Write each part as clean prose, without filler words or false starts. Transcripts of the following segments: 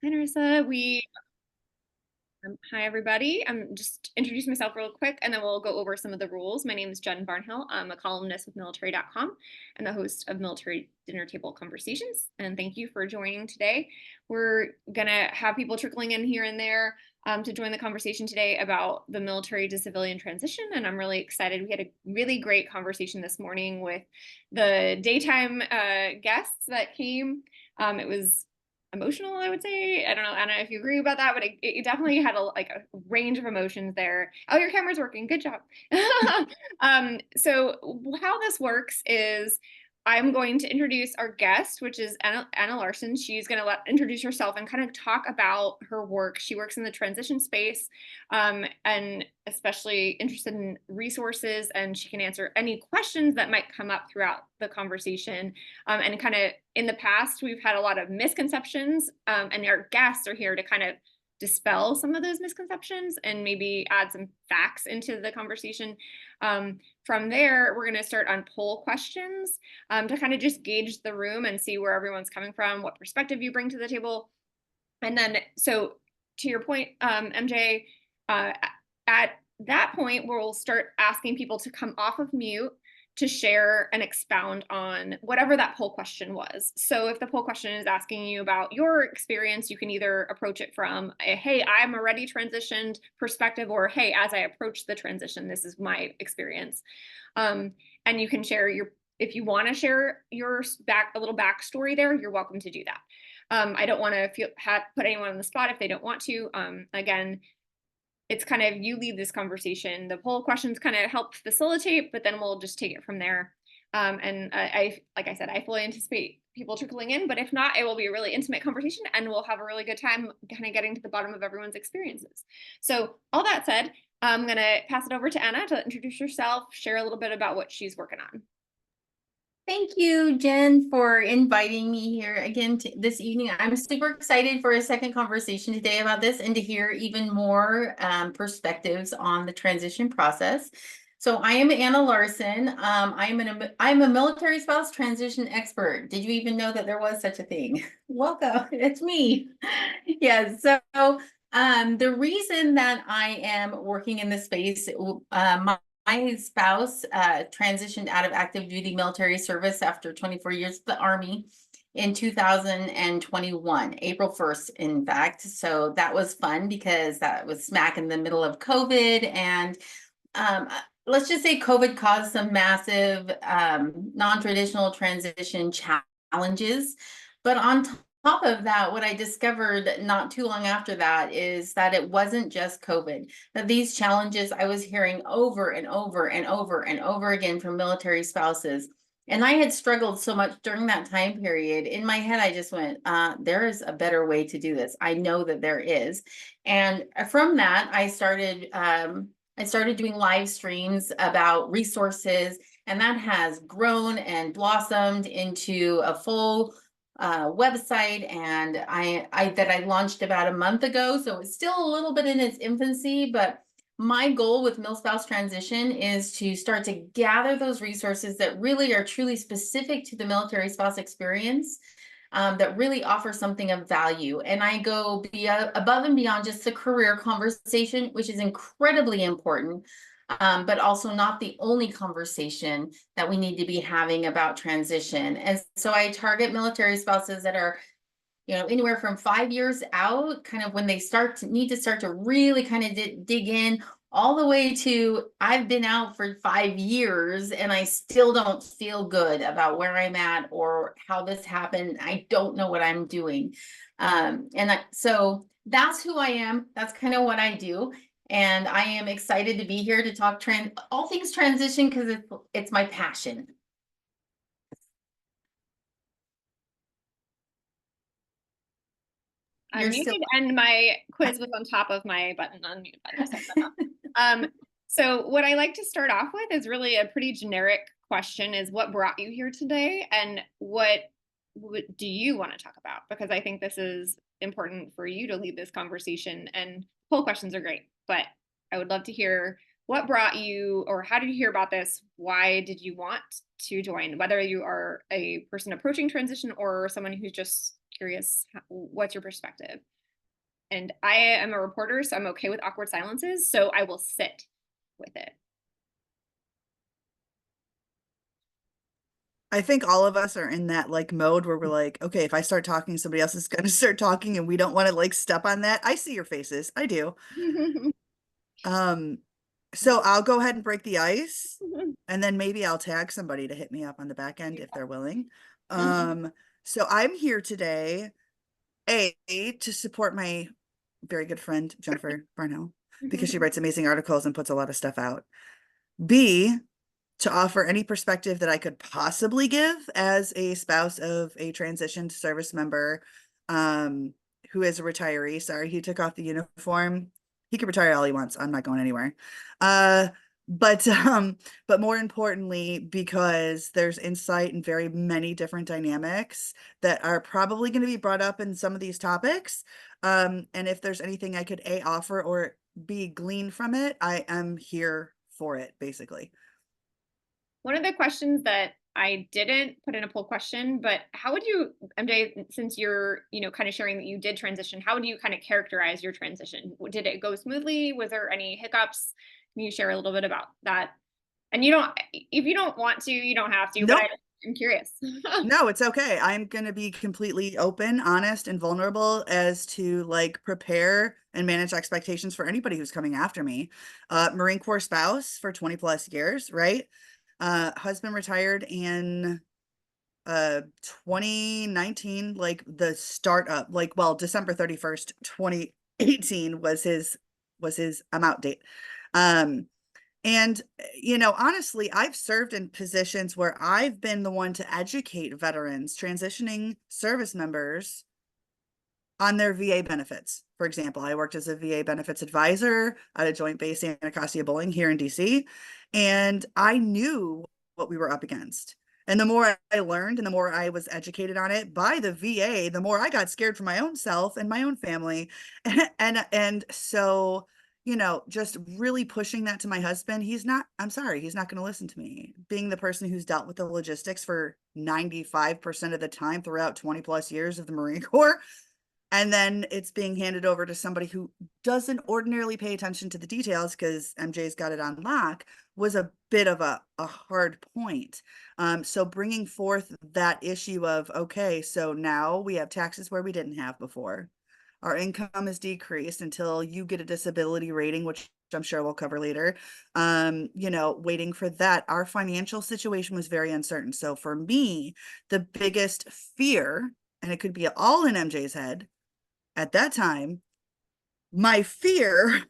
Hi, Narissa. Hi, everybody. I'm just introduce myself real quick, and then we'll go over some of the rules. My name is Jen Barnhill. I'm a columnist with military.com and the host of Military Dinner Table Conversations. And thank you for joining today. We're going to have people trickling in here and there to join the conversation today about the military to civilian transition. And I'm really excited. We had a really great conversation this morning with the daytime guests that came. It was emotional, I would say. I don't know, Anna, if you agree about that, but it definitely had a range of emotions there. Oh, your camera's working. Good job. So how this works is I'm going to introduce our guest, which is Anna Larson. She's going to introduce herself and kind of talk about her work. She works in the transition space and especially interested in resources, and she can answer any questions that might come up throughout the conversation. And kind of in the past, we've had a lot of misconceptions, and our guests are here to kind of dispel some of those misconceptions and maybe add some facts into the conversation. From there, we're going to start on poll questions to kind of just gauge the room and see where everyone's coming from, what perspective you bring to the table. And then, so to your point, MJ, at that point, we'll start asking people to come off of mute to share and expound on whatever that poll question was. So if the poll question is asking you about your experience, you can either approach it from a, hey, I'm already transitioned perspective, or hey, as I approach the transition, this is my experience. And you can share if you want to share your a little backstory there, you're welcome to do that. I don't want to put anyone on the spot if they don't want to. Again, it's kind of you lead this conversation. The poll questions kind of help facilitate, but then we'll just take it from there. And like I said, I fully anticipate people trickling in, but if not, it will be a really intimate conversation and we'll have a really good time kind of getting to the bottom of everyone's experiences. So all that said, I'm going to pass it over to Anna to introduce herself, share a little bit about what she's working on. Thank you, Jen, for inviting me here again this evening. I'm super excited for a second conversation today about this and to hear even more perspectives on the transition process. So I am Anna Larson. I'm a military spouse transition expert. Did you even know that there was such a thing? Welcome, it's me. Yes, so the reason that I am working in this space, my spouse transitioned out of active duty military service after 24 years of the Army in 2021, April 1st, in fact. So that was fun because that was smack in the middle of COVID. And let's just say COVID caused some massive non-traditional transition challenges. But on top of that, what I discovered not too long after that is that it wasn't just COVID, that these challenges I was hearing over and over and over and over again from military spouses. And I had struggled so much during that time period. In my head, I just went, there is a better way to do this. I know that there is. And from that, I started doing live streams about resources, and that has grown and blossomed into a full website, and I launched about a month ago, so it's still a little bit in its infancy. But my goal with MilSpouse Transition is to start to gather those resources that really are truly specific to the military spouse experience, that really offer something of value. And I go above and beyond just the career conversation, which is incredibly important, but also not the only conversation that we need to be having about transition. And so I target military spouses that are, anywhere from 5 years out, kind of when they need to start to really kind of dig in, all the way to I've been out for 5 years and I still don't feel good about where I'm at or how this happened. I don't know what I'm doing. So that's who I am. That's kind of what I do. And I am excited to be here to talk all things transition because it's my passion. I'm muted, and my quiz was on top of my unmute button. So what I like to start off with is really a pretty generic question: is what brought you here today, and what do you want to talk about? Because I think this is important for you to lead this conversation. And poll questions are great, but I would love to hear what brought you, or how did you hear about this? Why did you want to join? Whether you are a person approaching transition or someone who's just curious, what's your perspective? And I am a reporter, so I'm okay with awkward silences. So I will sit with it. I think all of us are in that like mode where we're like, okay, if I start talking, somebody else is gonna start talking and we don't want to like step on that. I see your faces. I do. Um, so I'll go ahead and break the ice and then maybe I'll tag somebody to hit me up on the back end if they're willing. Um, so I'm here today, A, to support my very good friend, Jennifer Barnhill, because she writes amazing articles and puts a lot of stuff out. B, to offer any perspective that I could possibly give as a spouse of a transitioned service member who is a retiree. Sorry, he took off the uniform. He can retire all he wants. I'm not going anywhere. Uh, but more importantly, because there's insight in very many different dynamics that are probably going to be brought up in some of these topics. And if there's anything I could A, offer or B, glean from it, I am here for it, basically. One of the questions that I didn't put in a poll question, but how would you, MJ, since you're, kind of sharing that you did transition, how would you kind of characterize your transition? Did it go smoothly? Was there any hiccups? Can you share a little bit about that? And if you don't want to, you don't have to, but Nope. I'm curious. No, it's okay. I'm going to be completely open, honest, and vulnerable as to like prepare and manage expectations for anybody who's coming after me. Marine Corps spouse for 20 plus years, right? Husband retired in 2019, like the startup, like well, December 31st, 2018 was his I'm out date. And, honestly, I've served in positions where I've been the one to educate veterans, transitioning service members on their VA benefits. For example, I worked as a VA benefits advisor at a Joint Base Anacostia Bowling here in DC, and I knew what we were up against. And the more I learned and the more I was educated on it by the VA, the more I got scared for my own self and my own family. And so, just really pushing that to my husband, I'm sorry, he's not going to listen to me. Being the person who's dealt with the logistics for 95% of the time throughout 20 plus years of the Marine Corps, and then it's being handed over to somebody who doesn't ordinarily pay attention to the details because MJ's got it on lock, was a bit of a hard point. So bringing forth that issue of, okay, so now we have taxes where we didn't have before. Our income is decreased until you get a disability rating, which I'm sure we'll cover later. Waiting for that. Our financial situation was very uncertain. So for me, the biggest fear, and it could be all in MJ's head, at that time, my fear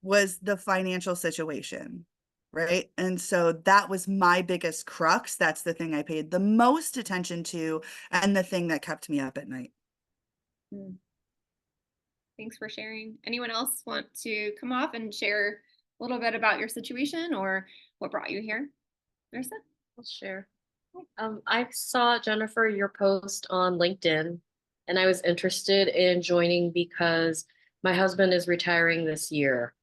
was the financial situation, right? And so that was my biggest crux. That's the thing I paid the most attention to and the thing that kept me up at night. Thanks for sharing. Anyone else want to come off and share a little bit about your situation or what brought you here? Marissa? I'll share. I saw, Jennifer, your post on LinkedIn, and I was interested in joining because my husband is retiring this year.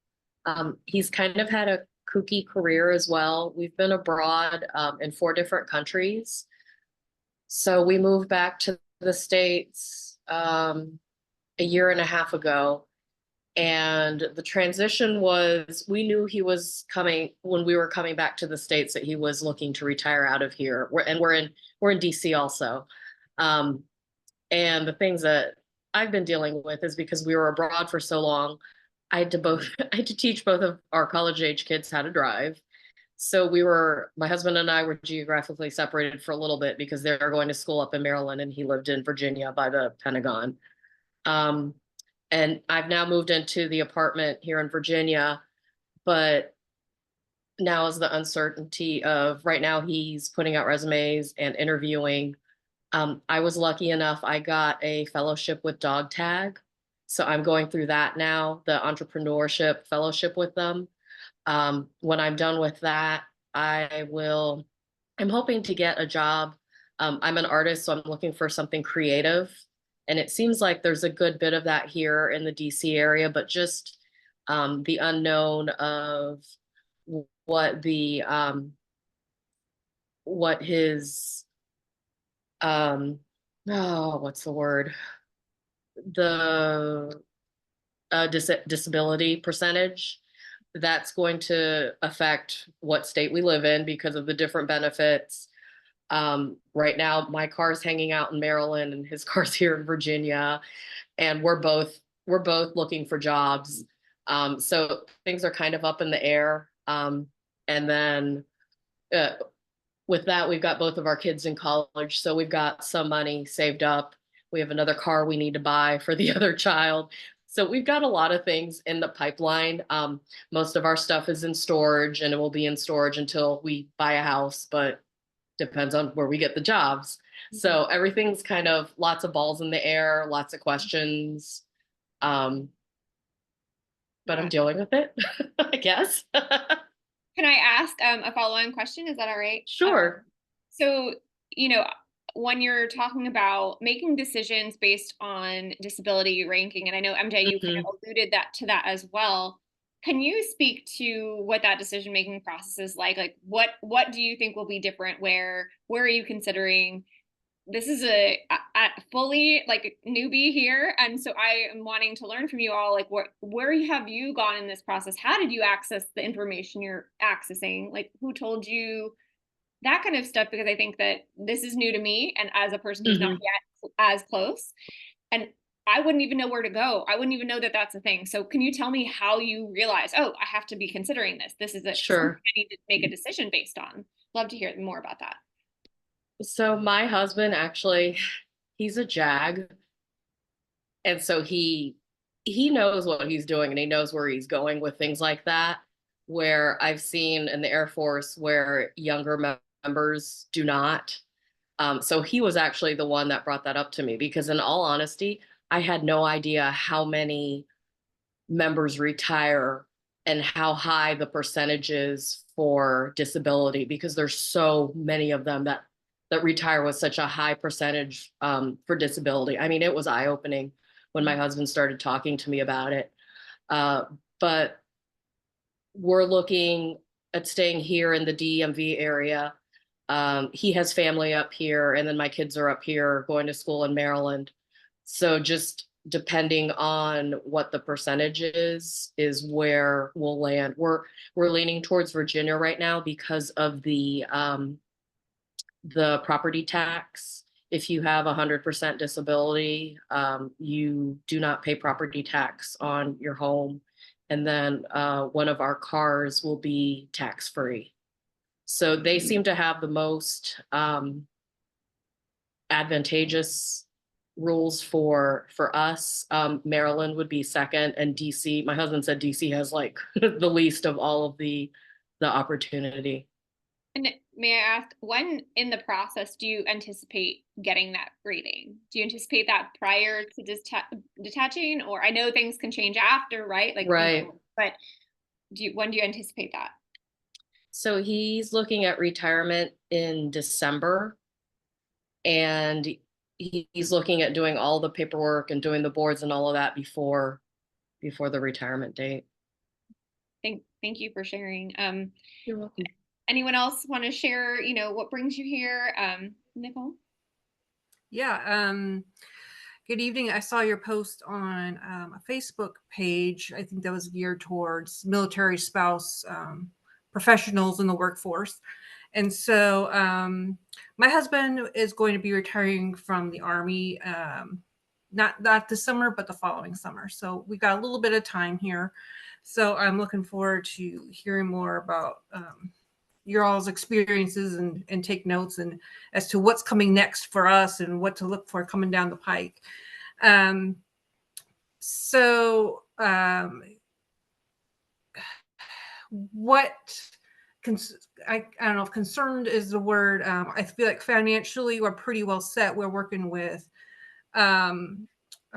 He's kind of had a kooky career as well. We've been abroad in 4 different countries. So we moved back to the States a year and a half ago. And the transition was, we knew he was coming when we were coming back to the States, that he was looking to retire out of here. We're in DC also. And the things that I've been dealing with is because we were abroad for so long, I had to teach both of our college age kids how to drive. So my husband and I were geographically separated for a little bit because they were going to school up in Maryland and he lived in Virginia by the Pentagon. And I've now moved into the apartment here in Virginia, but now is the uncertainty of right now he's putting out resumes and interviewing. I was lucky enough, I got a fellowship with Dog Tag. So I'm going through that now, the entrepreneurship fellowship with them. When I'm done with that, I'm hoping to get a job. I'm an artist, so I'm looking for something creative. And it seems like there's a good bit of that here in the DC area, but just the unknown of what his, what's the word? disability percentage. That's going to affect what state we live in because of the different benefits. Right now, my car's hanging out in Maryland and his car's here in Virginia, and we're both looking for jobs. So things are kind of up in the air. And then with that, we've got both of our kids in college, so we've got some money saved up. We have another car we need to buy for the other child. So we've got a lot of things in the pipeline. Most of our stuff is in storage, and it will be in storage until we buy a house, but depends on where we get the jobs. So everything's kind of lots of balls in the air, lots of questions. But I'm dealing with it, I guess. Can I ask a follow-on question? Is that all right? Sure. So, when you're talking about making decisions based on disability ranking, and I know MJ, you kind of alluded to that as well. Can you speak to what that decision-making process is like? Like, what do you think will be different? Where are you considering? This is a fully like newbie here, and so I am wanting to learn from you all. Like, where have you gone in this process? How did you access the information you're accessing? Like, who told you that kind of stuff? Because I think that this is new to me, and as a person who's not yet as close, and I wouldn't even know where to go. I wouldn't even know that that's a thing. So can you tell me how you realize, oh, I have to be considering this. This is something I need to make a decision based on. Love to hear more about that. So my husband, actually, he's a JAG. And so he knows what he's doing, and he knows where he's going with things like that, where I've seen in the Air Force where younger members do not. So he was actually the one that brought that up to me, because in all honesty, I had no idea how many members retire and how high the percentage is for disability, because there's so many of them that retire with such a high percentage for disability. I mean, it was eye-opening when my husband started talking to me about it. But we're looking at staying here in the DMV area. He has family up here, and then my kids are up here going to school in Maryland. So just depending on what the percentage is where we'll land. We're leaning towards Virginia right now because of the property tax. If you have 100% disability, you do not pay property tax on your home. And then one of our cars will be tax-free. So they seem to have the most advantageous rules for us. Maryland would be second, and DC, my husband said DC has like the least of all of the opportunity. And may I ask, when in the process do you anticipate getting that rating? Do you anticipate that prior to detaching? Or I know things can change after, right? Like, right. But when do you anticipate that? So he's looking at retirement in December, and he's looking at doing all the paperwork and doing the boards and all of that before the retirement date. Thank you for sharing. You're welcome. Anyone else want to share, what brings you here? Nicole? Yeah. Good evening. I saw your post on a Facebook page. I think that was geared towards military spouse professionals in the workforce. And so my husband is going to be retiring from the Army, not this summer, but the following summer. So we got a little bit of time here. So I'm looking forward to hearing more about your all's experiences and take notes and as to what's coming next for us and what to look for coming down the pike. I don't know if concerned is the word. I feel like financially we're pretty well set. We're working with a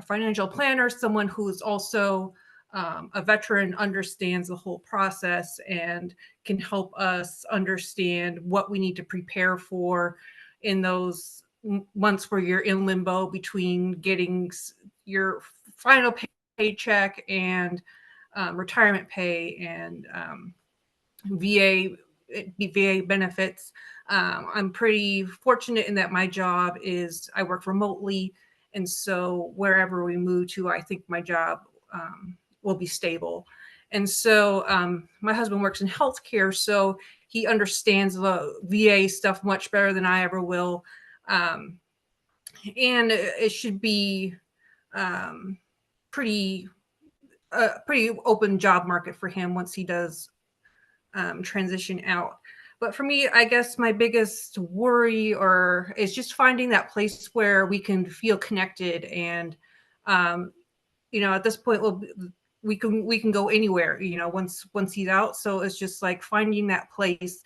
financial planner, someone who's also a veteran, understands the whole process and can help us understand what we need to prepare for in those months where you're in limbo between getting your final paycheck and retirement pay and VA benefits. I'm pretty fortunate in that my job is I work remotely. And so wherever we move to, I think my job will be stable. And so my husband works in healthcare, so he understands the VA stuff much better than I ever will. And it should be pretty open job market for him once he does transition out. But for me, I guess my biggest worry is just finding that place where we can feel connected. And at this point, we can go anywhere. Once he's out. So it's just like finding that place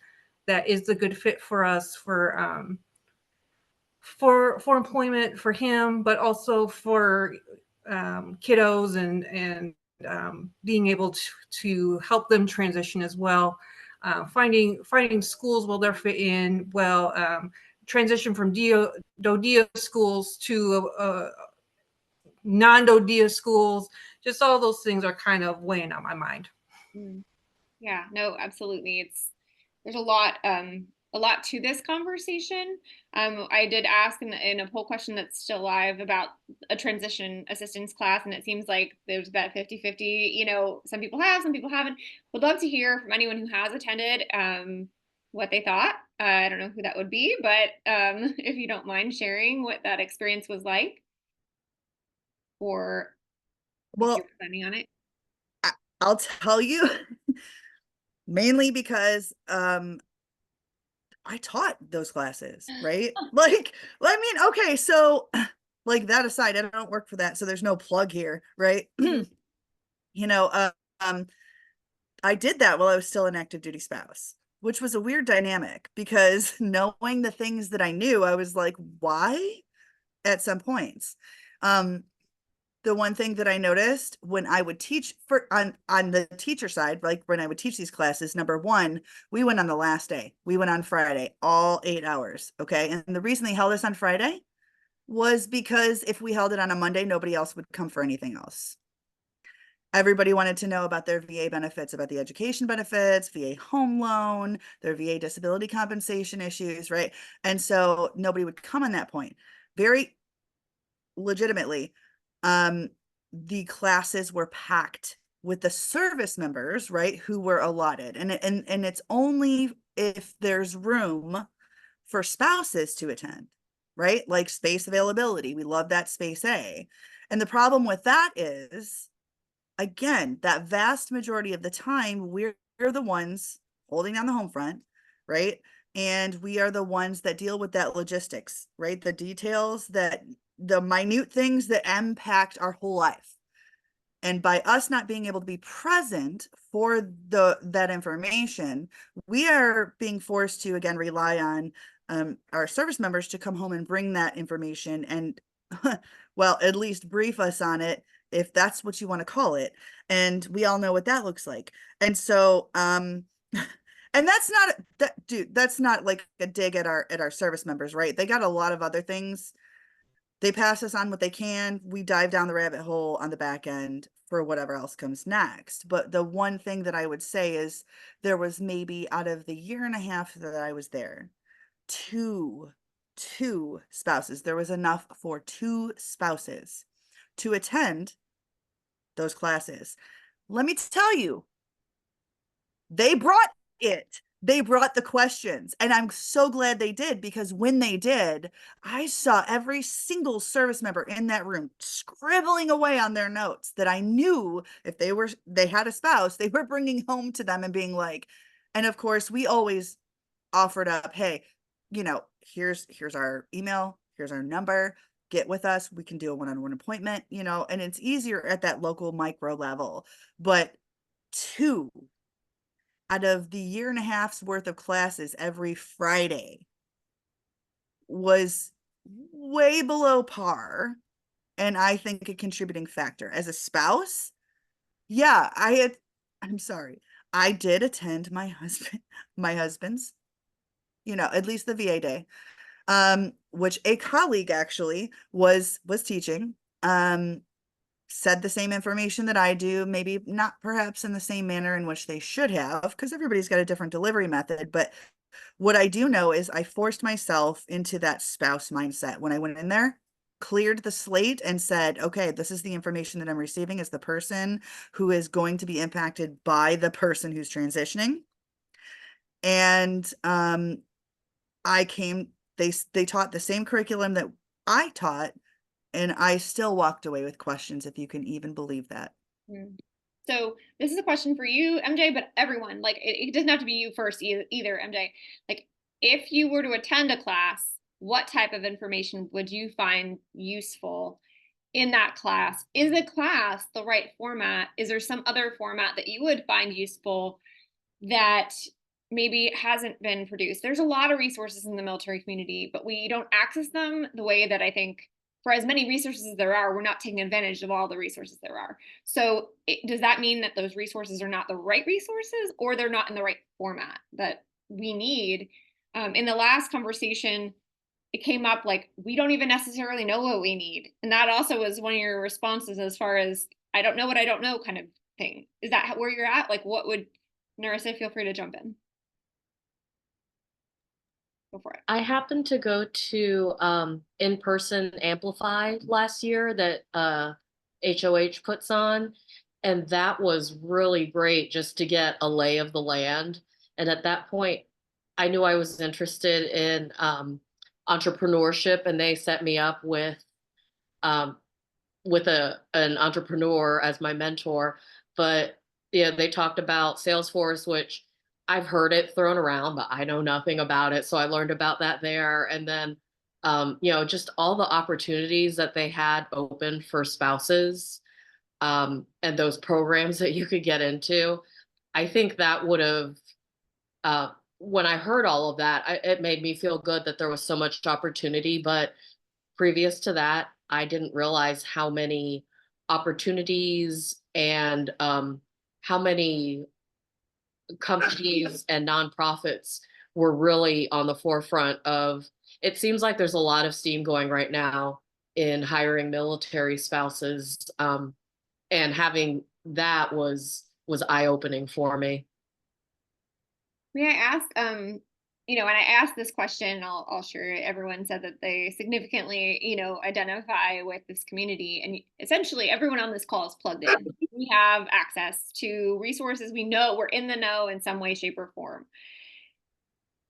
that is the good fit for us for employment for him, but also for kiddos and being able to help them transition as well. Finding schools where they're fit in well, transition from DoDEA schools to non-DoDEA schools. Just all those things are kind of weighing on my mind. Yeah, no, absolutely. There's a lot to this conversation. I did ask in a poll question that's still live about a transition assistance class, and it seems like there's about 50-50. Some people have, some people haven't. Would love to hear from anyone who has attended what they thought. I don't know who that would be, but if you don't mind sharing what that experience was like, or if you're planning on it. I'll tell you, mainly because I taught those classes, right? Like, I mean, okay, so like that aside, I don't work for that, so there's no plug here, right? I did that while I was still an active duty spouse, which was a weird dynamic because knowing the things that I knew, I was like, why? At some points. The one thing that I noticed when I would teach on the teacher side, like when I would teach these classes, number one, we went on the last day. We went on Friday, all 8 hours. Okay. And the reason they held us on Friday was because if we held it on a Monday, nobody else would come for anything else. Everybody wanted to know about their VA benefits, about the education benefits, VA home loan, their VA disability compensation issues, right? And so nobody would come on that point. Very legitimately, the classes were packed with the service members, right, who were allotted. And it's only if there's room for spouses to attend, right? Like space availability. We love that space A. And the problem with that is, again, that vast majority of the time, we're the ones holding down the home front, right? And we are the ones that deal with that logistics, right? The details, the minute things that impact our whole life. And by us not being able to be present for that information, we are being forced to, again, rely on our service members to come home and bring that information and, well, at least brief us on it, if that's what you want to call it. And we all know what that looks like. And so, and that's not like a dig at our service members, right? They got a lot of other things. They pass us on what they can. We dive down the rabbit hole on the back end for whatever else comes next. But the one thing that I would say is there was maybe out of the year and a half that I was there, two spouses. There was enough for 2 spouses to attend those classes. Let me tell you, they brought it. They brought the questions, and I'm so glad they did, because when they did, I saw every single service member in that room scribbling away on their notes that I knew if they had a spouse, they were bringing home to them and being like, and of course we always offered up, hey, here's our email, here's our number, get with us, we can do a one-on-one appointment, and it's easier at that local micro level. But 2 out of the year and a half's worth of classes every Friday was way below par. And I think a contributing factor. As a spouse, yeah, I'm sorry, I did attend my husband's, at least the VA day, which a colleague actually was teaching, said the same information that I do, maybe not perhaps in the same manner in which they should have, because everybody's got a different delivery method. But what I do know is I forced myself into that spouse mindset when I went in there. cleared the slate and said, okay, this is the information that I'm receiving as the person who is going to be impacted by the person who's transitioning. And they taught the same curriculum that I taught, and I still walked away with questions, if you can even believe that. So this is a question for you, MJ, but everyone, like it doesn't have to be you first either, MJ. Like if you were to attend a class, what type of information would you find useful in that class? Is the class the right format? Is there some other format that you would find useful that maybe hasn't been produced? There's a lot of resources in the military community, but we don't access them the way that I think, for as many resources as there are, we're not taking advantage of all the resources there are. So does that mean that those resources are not the right resources, or they're not in the right format that we need? In the last conversation, it came up like, we don't even necessarily know what we need. And that also was one of your responses, as far as, I don't know what I don't know kind of thing. Is that where you're at? Like, what would, Narissa, feel free to jump in. Go for it. I happened to go to in-person Amplify last year that HOH puts on, and that was really great just to get a lay of the land. And at that point, I knew I was interested in entrepreneurship, and they set me up with an entrepreneur as my mentor. But yeah, they talked about Salesforce, which I've heard it thrown around, but I know nothing about it. So I learned about that there. And then, just all the opportunities that they had open for spouses, and those programs that you could get into. I think that would have, when I heard all of that, it made me feel good that there was so much opportunity. But previous to that, I didn't realize how many opportunities and how many companies and nonprofits were really on the forefront of. It seems like there's a lot of steam going right now in hiring military spouses, and having that was eye-opening for me. May I ask, when I asked this question, I'll share it. Everyone said that they significantly, identify with this community, and essentially everyone on this call is plugged in. We have access to resources. We know we're in the know in some way, shape, or form.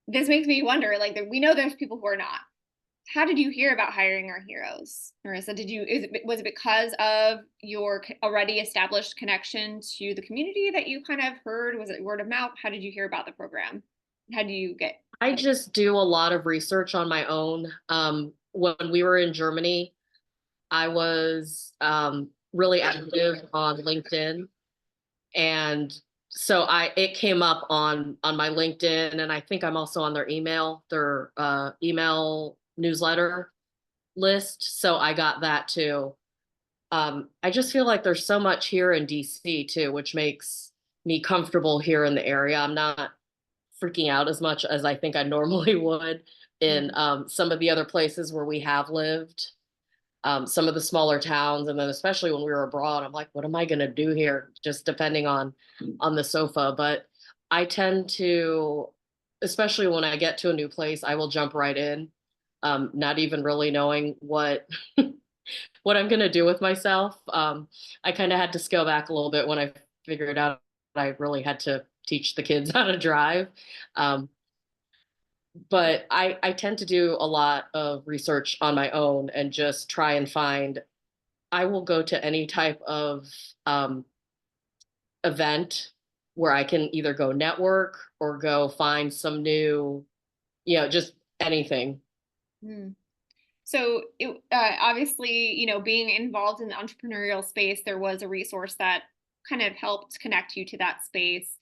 This makes me wonder, like, we know there's people who are not. How did you hear about Hiring Our Heroes, Narissa? Was it because of your already established connection to the community that you kind of heard? Was it word of mouth? How did you hear about the program? How do you get? I just do a lot of research on my own. When we were in Germany, I was really active on LinkedIn, and so it came up on my LinkedIn, and I think I'm also on their email newsletter list. So I got that too. I just feel like there's so much here in DC too, which makes me comfortable here in the area. I'm not freaking out as much as I think I normally would in some of the other places where we have lived, some of the smaller towns. And then especially when we were abroad, I'm like, what am I going to do here? Just depending on the sofa. But I tend to, especially when I get to a new place, I will jump right in, not even really knowing what what I'm going to do with myself. I kind of had to scale back a little bit when I figured out I really had to teach the kids how to drive. But I tend to do a lot of research on my own and just try and find. I will go to any type of event where I can either go network or go find some new, just anything. So obviously, being involved in the entrepreneurial space, there was a resource that kind of helped connect you to that space.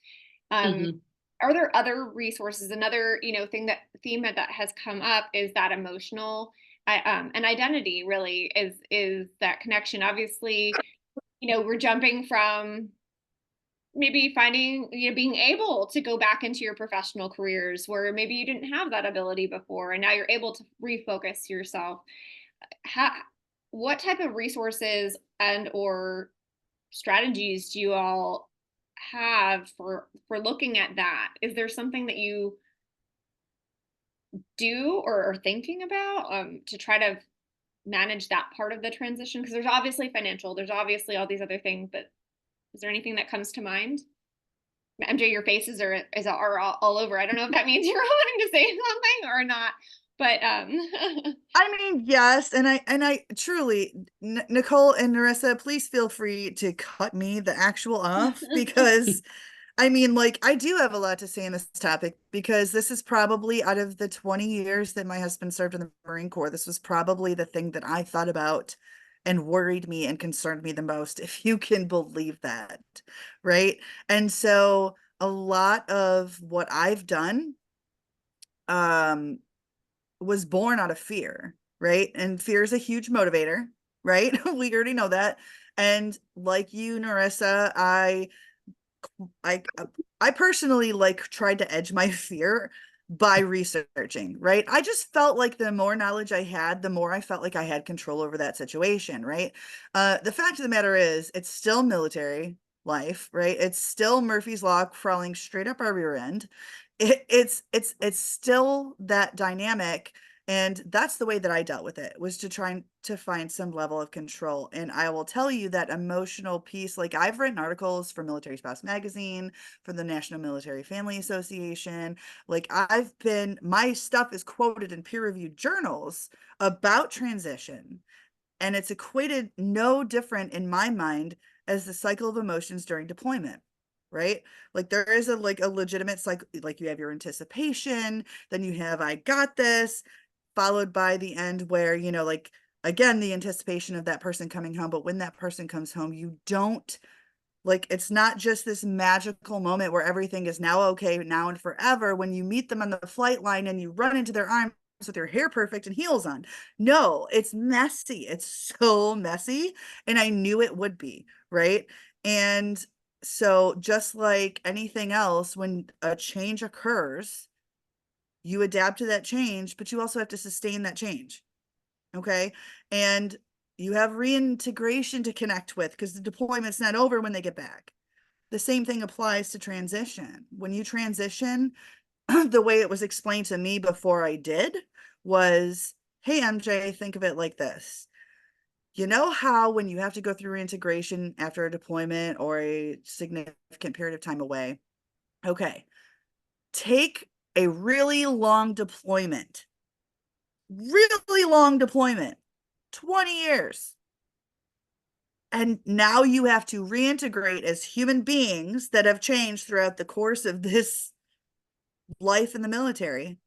Are there other resources? Another, theme that has come up is that emotional and identity really is that connection. Obviously, we're jumping from maybe finding, being able to go back into your professional careers where maybe you didn't have that ability before, and now you're able to refocus yourself. What type of resources and or strategies do you all have for looking at that? Is there something that you do or are thinking about to try to manage that part of the transition? Because there's obviously financial, there's obviously all these other things, but is there anything that comes to mind? MJ, your faces are all over. I don't know if that means you're wanting to say something or not, but I mean, yes, and I truly, Nicole and Narissa, please feel free to cut me the actual off, because I mean, like, I do have a lot to say on this topic, because this is probably, out of the 20 years that my husband served in the Marine Corps, this was probably the thing that I thought about and worried me and concerned me the most, if you can believe that, right? And so a lot of what I've done was born out of fear, right? And fear is a huge motivator, right? We already know that. And like you, Narissa, I personally like tried to edge my fear by researching, right? I just felt like the more knowledge I had, the more I felt like I had control over that situation, right? The fact of the matter is, it's still military life, right? It's still Murphy's Law crawling straight up our rear end. It's still that dynamic. And that's the way that I dealt with it, was to try to find some level of control. And I will tell you that emotional piece, like, I've written articles for Military Spouse Magazine, for the National Military Family Association. Like, my stuff is quoted in peer-reviewed journals about transition. And it's equated no different in my mind as the cycle of emotions during deployment. Right? Like, there is a legitimate cycle, like you have your anticipation, then you have, I got this, followed by the end where, like, again, the anticipation of that person coming home. But when that person comes home, you don't, like, it's not just this magical moment where everything is now okay, now and forever, when you meet them on the flight line and you run into their arms with your hair perfect and heels on. No, it's messy. It's so messy. And I knew it would be, right? And so, just like anything else, when a change occurs, you adapt to that change, but you also have to sustain that change. Okay. And you have reintegration to connect with, because the deployment's not over when they get back. The same thing applies to transition. When you transition, the way it was explained to me before I did was, hey, MJ, think of it like this. You know how when you have to go through reintegration after a deployment or a significant period of time away? Okay. Take a really long deployment, 20 years. And now you have to reintegrate as human beings that have changed throughout the course of this life in the military.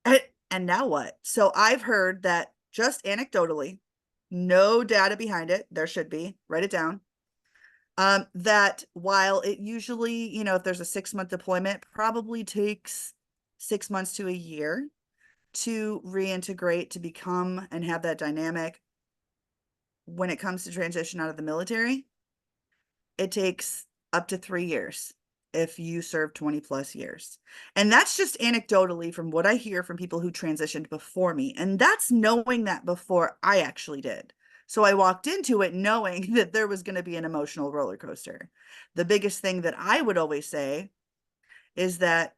And now what? So I've heard that, just anecdotally, no data behind it, there should be, write it down, that while it usually, if there's a 6-month deployment, probably takes 6 months to a year to reintegrate, to become and have that dynamic. When it comes to transition out of the military, it takes up to 3 years if you serve 20 plus years. And that's just anecdotally from what I hear from people who transitioned before me. And that's knowing that before I actually did. So I walked into it knowing that there was going to be an emotional roller coaster. The biggest thing that I would always say is that,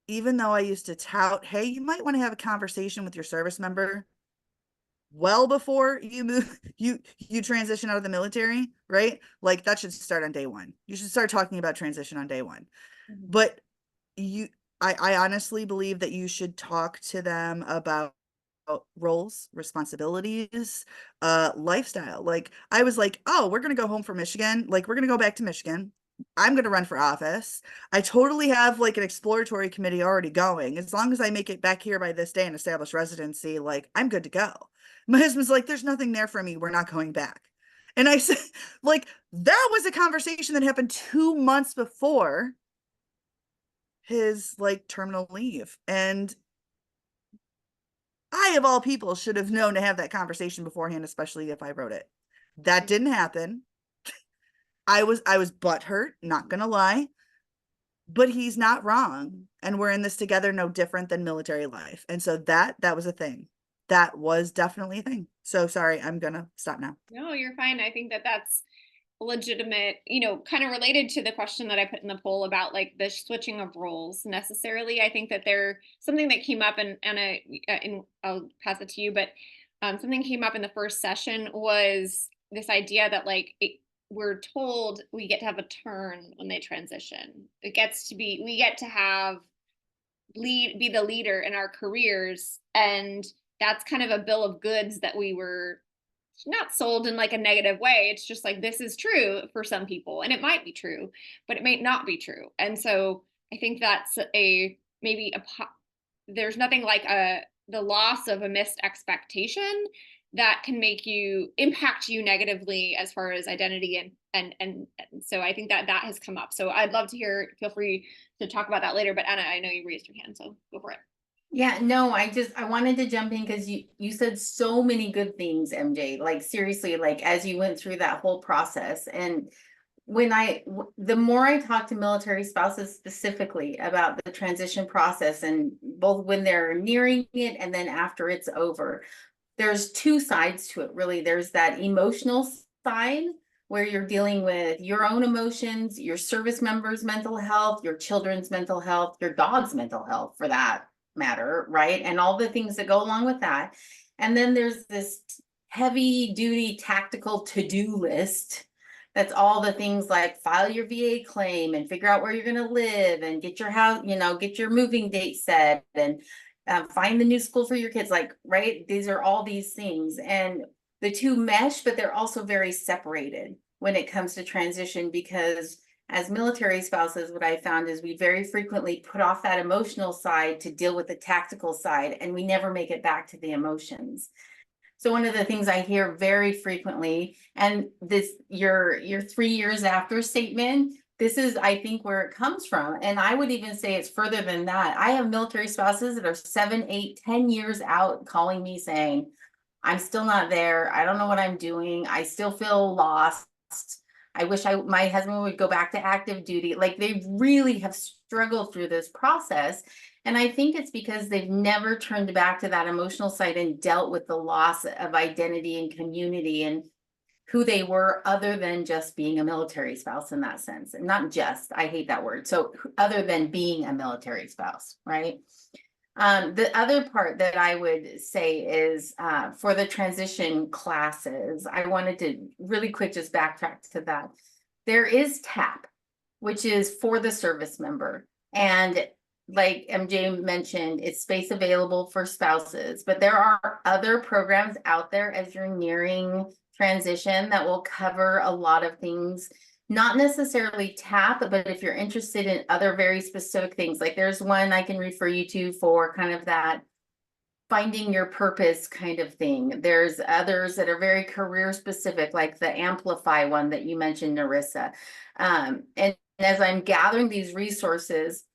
even though I used to tout, hey, you might want to have a conversation with your service member well before you transition out of the military, right? Like, that should start on day one. You should start talking about transition on day one. But I honestly believe that you should talk to them about roles, responsibilities, lifestyle. Like, I was like, oh, we're gonna go home from Michigan, like, we're gonna go back to Michigan, I'm gonna run for office. I totally have like an exploratory committee already going. As long as I make it back here by this day and establish residency, like, I'm good to go. My husband's like, there's nothing there for me, we're not going back. And I said, like, that was a conversation that happened 2 months before his like terminal leave. And I, of all people, should have known to have that conversation beforehand, especially if I wrote it. That didn't happen. I was butthurt, not gonna lie, but he's not wrong. And we're in this together, no different than military life. And so that was a thing. That was definitely a thing. So sorry, I'm gonna stop now. No, you're fine. I think that that's legitimate, kind of related to the question that I put in the poll about like the switching of roles necessarily. I think that something that came up and I'll pass it to you, but something came up in the first session was this idea that like we're told we get to have a turn when they transition. We get to have be the leader in our careers, and that's kind of a bill of goods that we were not sold in like a negative way. It's just like, this is true for some people, and it might be true, but it may not be true. And so I think that's there's nothing like the loss of a missed expectation that can impact you negatively as far as identity and so I think that has come up. So I'd love to feel free to talk about that later, but Anna, I know you raised your hand, so go for it. Yeah, no, I wanted to jump in because you said so many good things, MJ, like seriously, like as you went through that whole process. And the more I talk to military spouses specifically about the transition process, and both when they're nearing it and then after it's over, there's two sides to it, really. There's that emotional side where you're dealing with your own emotions, your service members' mental health, your children's mental health, your dog's mental health for that matter, right? And all the things that go along with that. And then there's this heavy duty tactical to-do list. That's all the things like file your VA claim and figure out where you're going to live and get your house, get your moving date set and find the new school for your kids, like, right? These are all these things, and the two mesh, but they're also very separated when it comes to transition, because as military spouses, what I found is we very frequently put off that emotional side to deal with the tactical side, and we never make it back to the emotions. So one of the things I hear very frequently, and this your 3 years after statement, this is, I think, where it comes from. And I would even say it's further than that. I have military spouses that are 7, 8, 10 years out calling me saying, I'm still not there. I don't know what I'm doing. I still feel lost. I wish my husband would go back to active duty. Like, they really have struggled through this process. And I think it's because they've never turned back to that emotional side and dealt with the loss of identity and community and who they were, other than just being a military spouse in that sense. And not just, I hate that word. So other than being a military spouse, right? The other part that I would say is for the transition classes, I wanted to really quick just backtrack to that. There is TAP, which is for the service member. And like MJ mentioned, it's space available for spouses, but there are other programs out there as you're nearing transition that will cover a lot of things, not necessarily TAP, but if you're interested in other very specific things, like there's one I can refer you to for kind of that finding your purpose kind of thing. There's others that are very career specific, like the Amplify one that you mentioned, Narissa. And as I'm gathering these resources,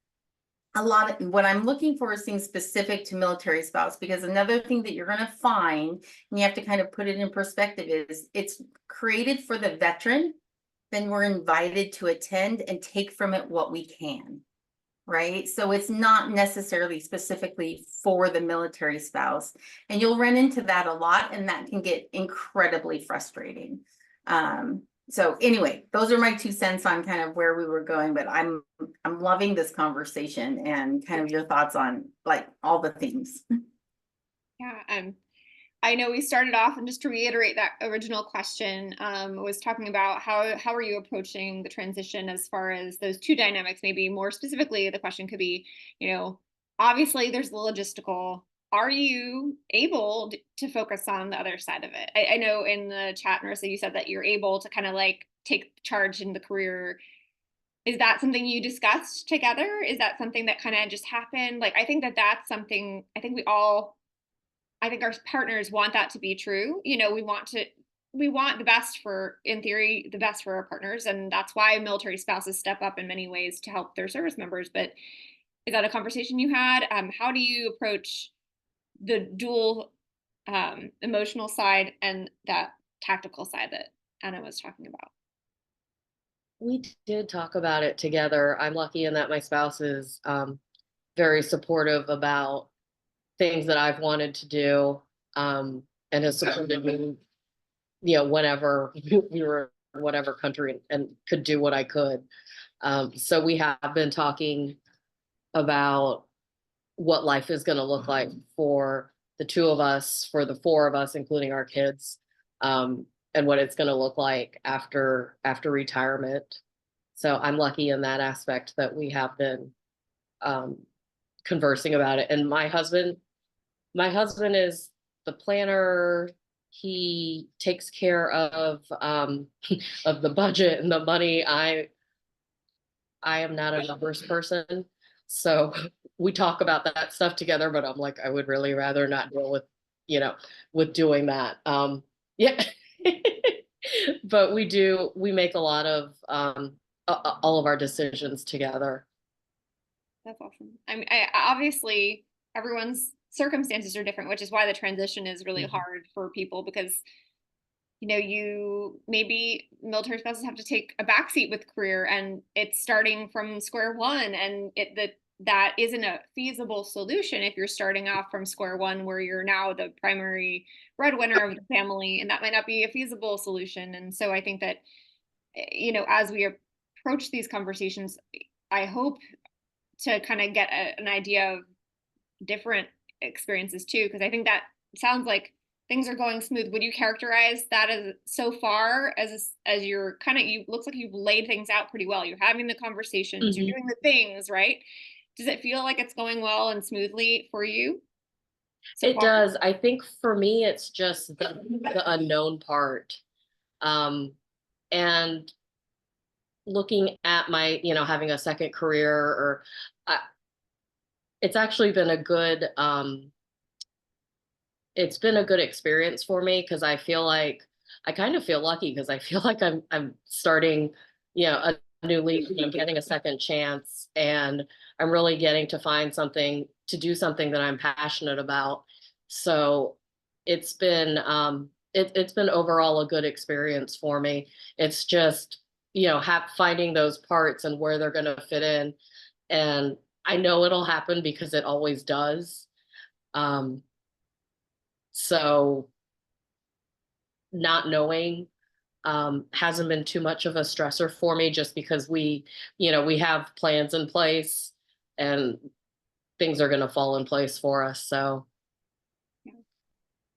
what I'm looking for is things specific to military spouse, because another thing that you're going to find, and you have to kind of put it in perspective, is it's created for the veteran. Then we're invited to attend and take from it what we can, right? So it's not necessarily specifically for the military spouse, and you'll run into that a lot, and that can get incredibly frustrating. So anyway, those are my 2 cents on kind of where we were going, but I'm loving this conversation and kind of your thoughts on like all the things. Yeah, I know we started off, and just to reiterate that original question, was talking about how are you approaching the transition as far as those two dynamics. Maybe more specifically, the question could be, obviously there's the logistical. Are you able to focus on the other side of it? I know in the chat, Marissa, you said that you're able to kind of like take charge in the career. Is that something you discussed together? Is that something that kind of just happened? Like, I think that's something, I think our partners want that to be true. We want the best in theory, the best for our partners. And that's why military spouses step up in many ways to help their service members. But is that a conversation you had? How do you approach the dual emotional side and that tactical side that Anna was talking about? We did talk about it together. I'm lucky in that my spouse is very supportive about things that I've wanted to do, and has supported me, whenever we were whatever country and could do what I could. So we have been talking about what life is going to look like for the two of us, for the four of us, including our kids, and what it's going to look like after retirement. So I'm lucky in that aspect that we have been conversing about it. And my husband is the planner. He takes care of the budget and the money. I am not a numbers person, so we talk about that stuff together, but I'm like, I would really rather not deal with, with doing that. Yeah. But we make a lot of all of our decisions together. That's awesome. I mean, obviously everyone's circumstances are different, which is why the transition is really hard for people, because you maybe military spouses have to take a backseat with career, and it's starting from square one, and that isn't a feasible solution if you're starting off from square one where you're now the primary breadwinner of the family, and that might not be a feasible solution. And so I think that as we approach these conversations, I hope to kind of get an idea of different experiences too, because I think that sounds like things are going smooth. Would you characterize that as so far as you're you looks like you've laid things out pretty well? You're having the conversations, you're doing the things, right? Does it feel like it's going well and smoothly for you? It does. I think for me, it's just the unknown part. And looking at my, having a second career, or it's actually been a good, it's been a good experience for me, because I feel like I kind of feel lucky, because I feel like I'm starting, a new leaf, getting a second chance, and I'm really getting to do something that I'm passionate about. So it's been it's been overall a good experience for me. It's just finding those parts and where they're going to fit in, and I know it'll happen because it always does. So not knowing hasn't been too much of a stressor for me, just because we have plans in place and things are going to fall in place for us. So. Yeah.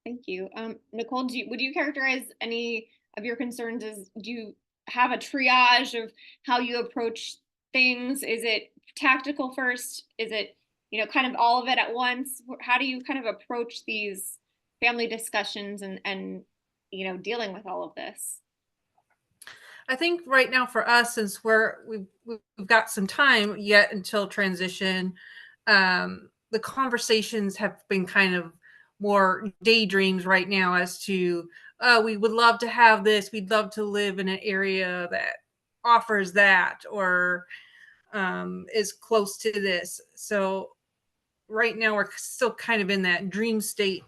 Thank you. Nicole, would you characterize any of your concerns as, do you have a triage of how you approach things? Is it tactical first? Is it, kind of all of it at once? How do you kind of approach these family discussions and dealing with all of this? I think right now for us, since we've got some time yet until transition, the conversations have been kind of more daydreams right now as to, we would love to have this. We'd love to live in an area that offers that, or is close to this. So right now we're still kind of in that dream state.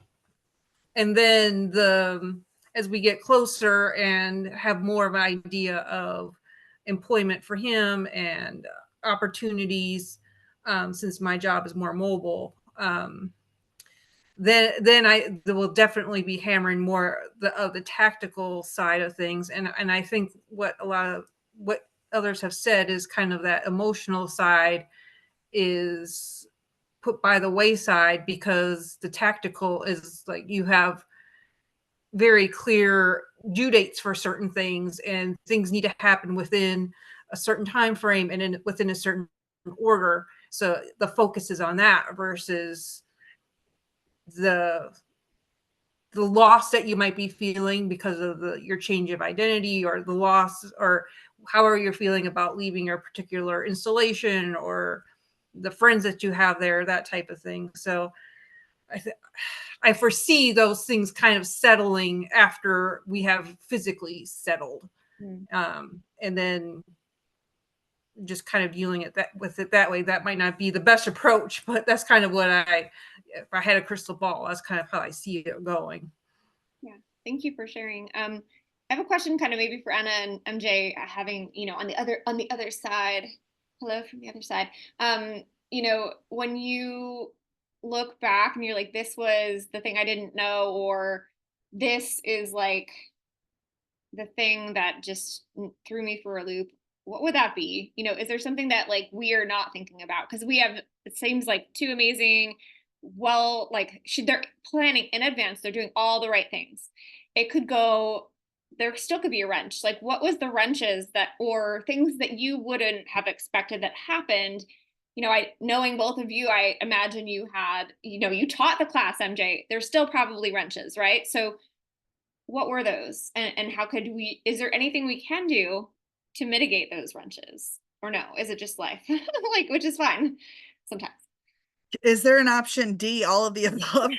And then as we get closer and have more of an idea of employment for him and opportunities, since my job is more mobile, then I will definitely be hammering more of the tactical side of things. And I think what others have said is kind of that emotional side is put by the wayside, because the tactical is like, you have very clear due dates for certain things, and things need to happen within a certain time frame and within a certain order. So the focus is on that versus the loss that you might be feeling because of your change of identity, or the loss, or however you're feeling about leaving your particular installation, or the friends that you have there, that type of thing. So I foresee those things kind of settling after we have physically settled. And then just kind of dealing with it that way. That might not be the best approach, but that's kind of what if I had a crystal ball, that's kind of how I see it going. Yeah, thank you for sharing. I have a question kind of maybe for Anna and MJ, having, on the other side. Hello from the other side. When you look back and you're like, this was the thing I didn't know, or this is like the thing that just threw me for a loop, what would that be? You know, is there something that like we are not thinking about? Because we have, it seems like two amazing, well, like they're planning in advance, they're doing all the right things. It could go, there still could be a wrench. Like what was the wrenches that, or things that you wouldn't have expected that happened? You know, knowing both of you, I imagine you had, you know, you taught the class, MJ. There's still probably wrenches, right? So what were those? And how could we, is there anything we can do to mitigate those wrenches? Or no, is it just life? Like, which is fine sometimes. Is there an option D, all of the above?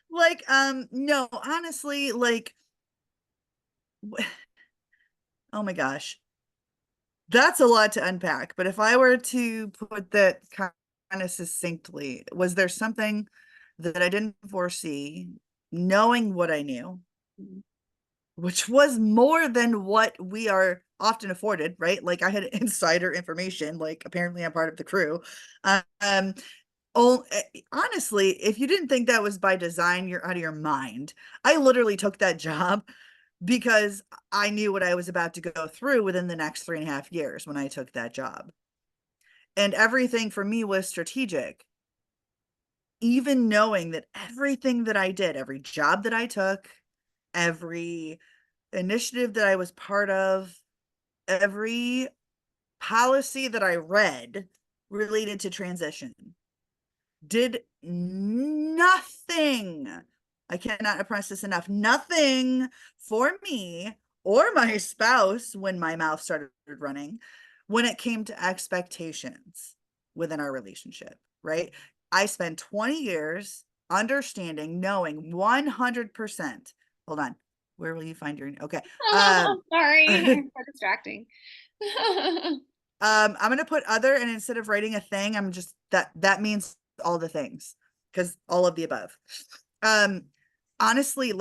Like, no, honestly, like, oh my gosh, that's a lot to unpack. But if I were to put that kind of succinctly, was there something that I didn't foresee, knowing what I knew, which was more than what we are often afforded, right? Like I had insider information, like apparently I'm part of the crew. Honestly, if you didn't think that was by design, you're out of your mind. I literally took that job because I knew what I was about to go through within the next 3.5 years when I took that job. And everything for me was strategic. Even knowing that everything that I did, every job that I took, every initiative that I was part of, every policy that I read related to transition did nothing. I cannot impress this enough. Nothing for me or my spouse when my mouth started running when it came to expectations within our relationship, right? I spent 20 years understanding, knowing 100%. Hold on. Where will you find your, okay. Sorry, I'm so distracting. I'm going to put other, and instead of writing a thing, I'm just, that means all the things, because all of the above. Honestly,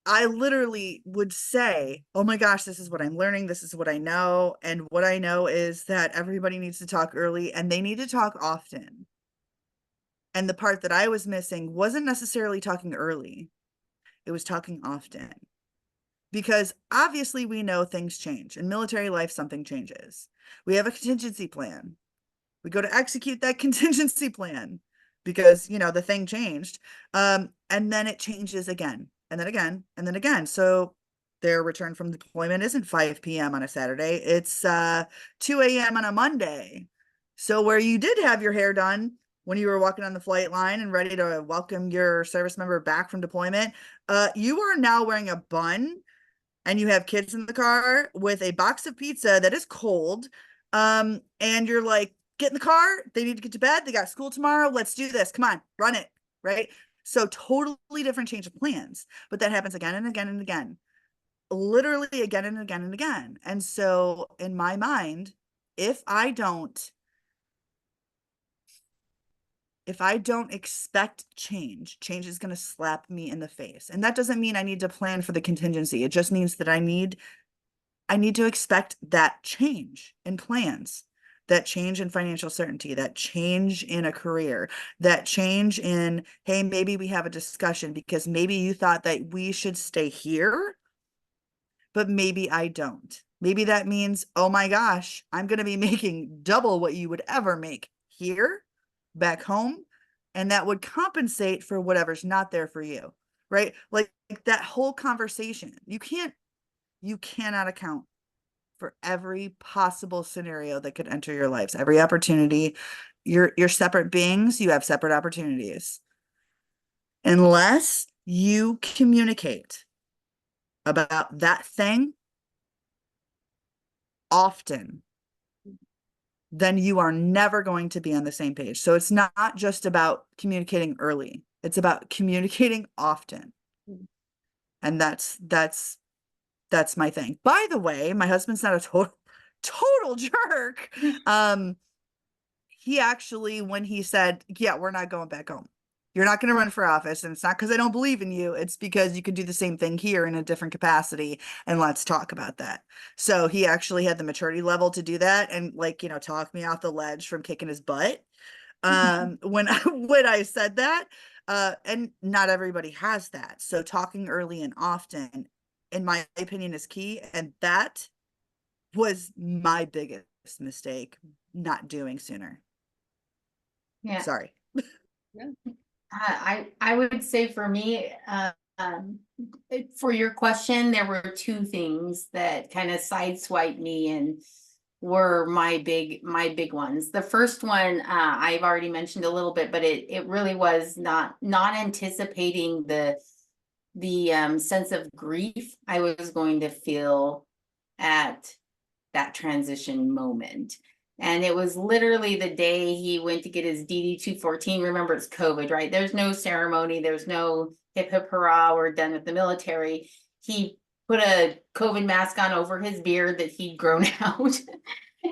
I literally would say, oh my gosh, this is what I'm learning. This is what I know. And what I know is that everybody needs to talk early and they need to talk often. And the part that I was missing wasn't necessarily talking early. It was talking often. Because obviously we know things change. In military life, something changes. We have a contingency plan. We go to execute that contingency plan because, you know, the thing changed. And then it changes again, and then again, and then again. So their return from deployment isn't 5 p.m. on a Saturday. It's 2 a.m. on a Monday. So where you did have your hair done when you were walking on the flight line and ready to welcome your service member back from deployment, you are now wearing a bun and you have kids in the car with a box of pizza that is cold. And you're like, get in the car. They need to get to bed. They got school tomorrow. Let's do this. Come on, run it. Right. So totally different change of plans, but that happens again and again and again, literally again and again and again. And so in my mind, if I don't expect change is going to slap me in the face. And that doesn't mean I need to plan for the contingency. It just means that I need to expect that change in plans, that change in financial certainty, that change in a career, that change in, hey, maybe we have a discussion because maybe you thought that we should stay here, but maybe I don't. Maybe that means, oh my gosh, I'm going to be making double what you would ever make here, back home, and that would compensate for whatever's not there for you, right? Like that whole conversation, you cannot account for every possible scenario that could enter your lives, every opportunity. You're separate beings, you have separate opportunities. Unless you communicate about that thing often, then you are never going to be on the same page. So it's not just about communicating early. It's about communicating often. And that's my thing. By the way, my husband's not a total jerk. He actually, when he said, yeah, we're not going back home, you're not going to run for office, and it's not because I don't believe in you, it's because you could do the same thing here in a different capacity, and let's talk about that. So he actually had the maturity level to do that and, like, you know, talk me off the ledge from kicking his butt when I said that. And not everybody has that. So talking early and often, in my opinion, is key. And that was my biggest mistake, not doing sooner. Yeah. Sorry. I would say for me, for your question, there were two things that kind of sideswiped me and were my big ones. The first one, I've already mentioned a little bit, but it really was not anticipating the sense of grief I was going to feel at that transition moment. And it was literally the day he went to get his DD 214. Remember, it's COVID, right? There's no ceremony. There's no hip hip hurrah, we're done with the military. He put a COVID mask on over his beard that he'd grown out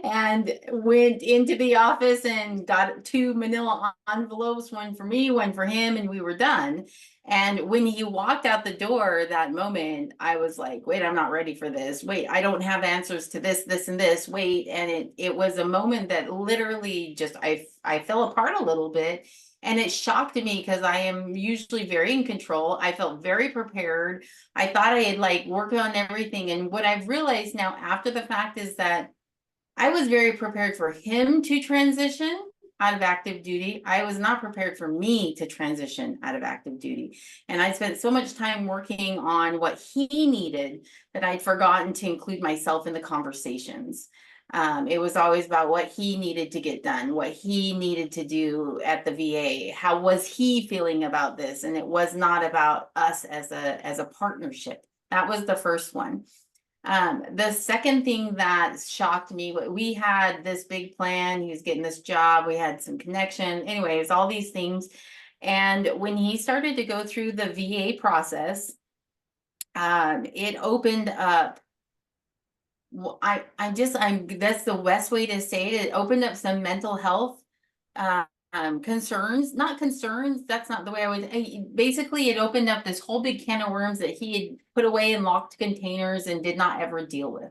and went into the office and got 2 manila envelopes, one for me, one for him, and we were done. And when he walked out the door that moment, I was like, wait, I'm not ready for this. Wait, I don't have answers to this, this, and this. Wait. And it was a moment that literally just, I fell apart a little bit. And it shocked me because I am usually very in control. I felt very prepared. I thought I had like worked on everything. And what I've realized now after the fact is that I was very prepared for him to transition out of active duty. I was not prepared for me to transition out of active duty. And I spent so much time working on what he needed that I'd forgotten to include myself in the conversations. It was always about what he needed to get done, what he needed to do at the VA. How was he feeling about this? And it was not about us as a partnership. That was the first one. The second thing that shocked me, we had this big plan, he was getting this job, we had some connection, anyways, all these things. And when he started to go through the VA process, it opened up, that's the best way to say it. It opened up some mental health concerns, not concerns, that's not the way I would, basically it opened up this whole big can of worms that he had put away in locked containers and did not ever deal with.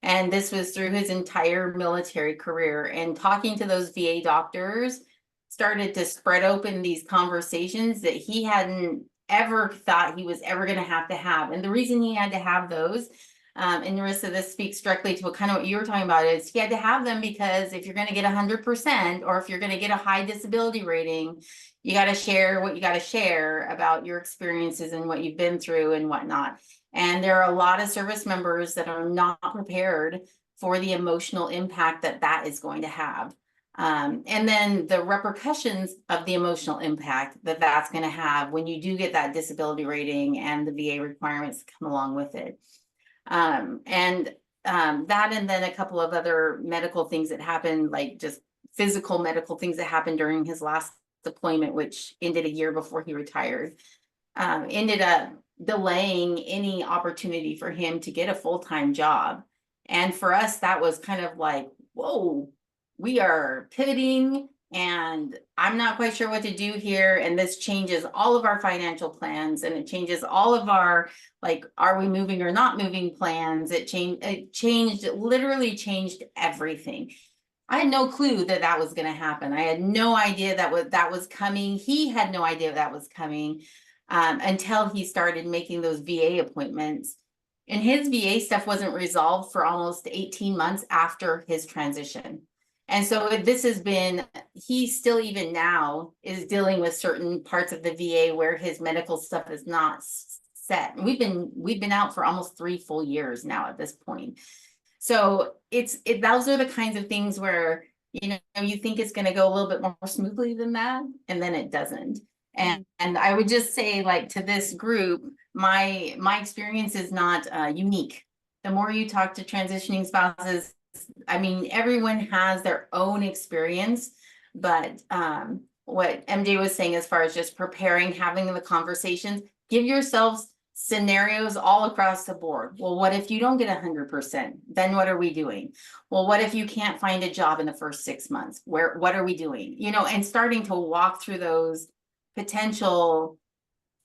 And this was through his entire military career, and talking to those VA doctors started to spread open these conversations that he hadn't ever thought he was ever going to have. And the reason he had to have those, and Marissa, this speaks directly to what you were talking about, is he had to have them because if you're going to get 100%, or if you're going to get a high disability rating, you got to share what you got to share about your experiences and what you've been through and whatnot. And there are a lot of service members that are not prepared for the emotional impact that is going to have. And then the repercussions of the emotional impact that's going to have when you do get that disability rating and the VA requirements that come along with it. That, and then a couple of other medical things that happened, like just physical medical things that happened during his last deployment, which ended a year before he retired, ended up delaying any opportunity for him to get a full-time job. And for us, that was kind of like, whoa, we are pivoting and I'm not quite sure what to do here. And this changes all of our financial plans, and it changes all of our, like, are we moving or not moving plans? It literally changed everything. I had no clue that was going to happen. I had no idea that was coming. He had no idea that was coming until he started making those VA appointments. And his VA stuff wasn't resolved for almost 18 months after his transition. And so this has been, he still even now is dealing with certain parts of the VA where his medical stuff is not set. We've been out for almost 3 full years now at this point. So those are the kinds of things where, you think it's going to go a little bit more smoothly than that, and then it doesn't. And I would just say, like, to this group, my experience is not unique. The more you talk to transitioning spouses, I mean, everyone has their own experience, but what MJ was saying as far as just preparing, having the conversations, give yourselves scenarios all across the board. Well, what if you don't get 100%? Then what are we doing? Well, what if you can't find a job in the first 6 months? What are we doing? And starting to walk through those potential,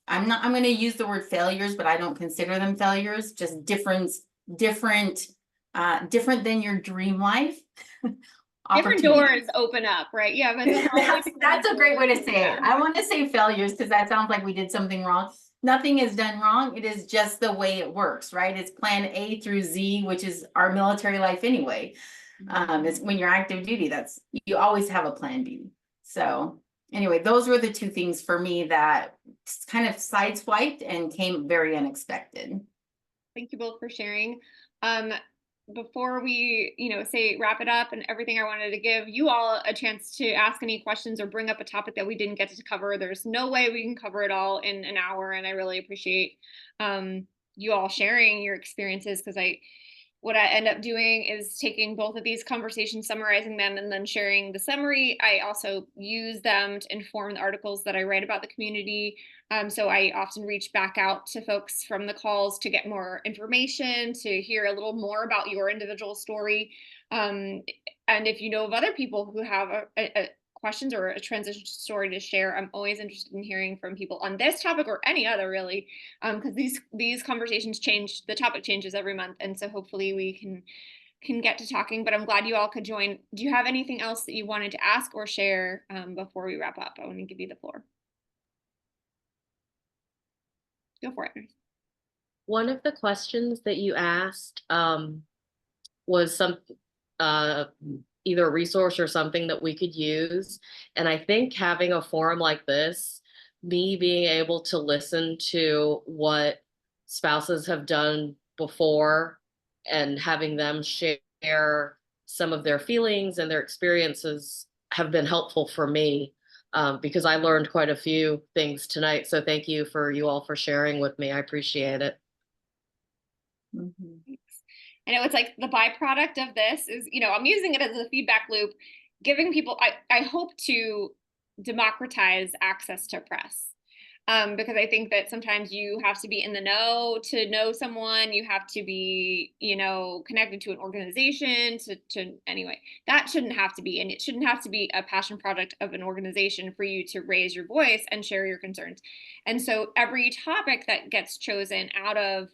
I'm going to use the word failures, but I don't consider them failures, just different than your dream life Different opportunities. doors open up, right? Yeah, but That's a great way to say it. I want to say failures because that sounds like we did something wrong. Nothing is done wrong. It is just the way it works, right? It's plan A through Z, which is our military life anyway. It's when you're active duty, you always have a plan B. So anyway, those were the two things for me that kind of sideswiped and came very unexpected. Thank you both for sharing. Before we, say wrap it up and everything, I wanted to give you all a chance to ask any questions or bring up a topic that we didn't get to cover. There's no way we can cover it all in an hour, and I really appreciate you all sharing your experiences, because what I end up doing is taking both of these conversations, summarizing them, and then sharing the summary. I also use them to inform the articles that I write about the community. So I often reach back out to folks from the calls to get more information, to hear a little more about your individual story. And if you know of other people who have a questions or a transition story to share, I'm always interested in hearing from people on this topic or any other, really, because these conversations change, the topic changes every month, and so hopefully we can get to talking. But I'm glad you all could join. Do you have anything else that you wanted to ask or share before we wrap up? I want to give you the floor. Go for it. One of the questions that you asked was either a resource or something that we could use. And I think having a forum like this, me being able to listen to what spouses have done before and having them share some of their feelings and their experiences have been helpful for me, because I learned quite a few things tonight. So thank you all for sharing with me. I appreciate it. Mm-hmm. I know it's like the byproduct of this is, I'm using it as a feedback loop, giving people, I hope to democratize access to press. Because I think that sometimes you have to be in the know to know someone, you have to be, connected to an organization anyway, that shouldn't have to be, and it shouldn't have to be a passion project of an organization for you to raise your voice and share your concerns. And so every topic that gets chosen out of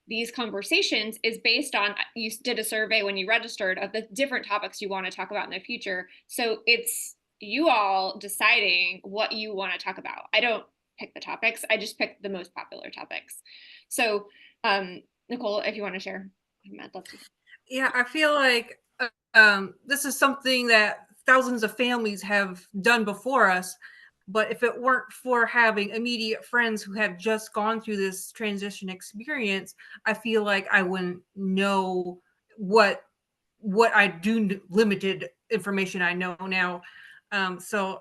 these conversations is based on, you did a survey when you registered of the different topics you want to talk about in the future. So it's you all deciding what you want to talk about. I don't pick the topics. I just pick the most popular topics. So Nicole, if you want to share, I'd love to. Yeah, I feel like this is something that thousands of families have done before us. But if it weren't for having immediate friends who have just gone through this transition experience, I feel like I wouldn't know what I do, limited information I know now. So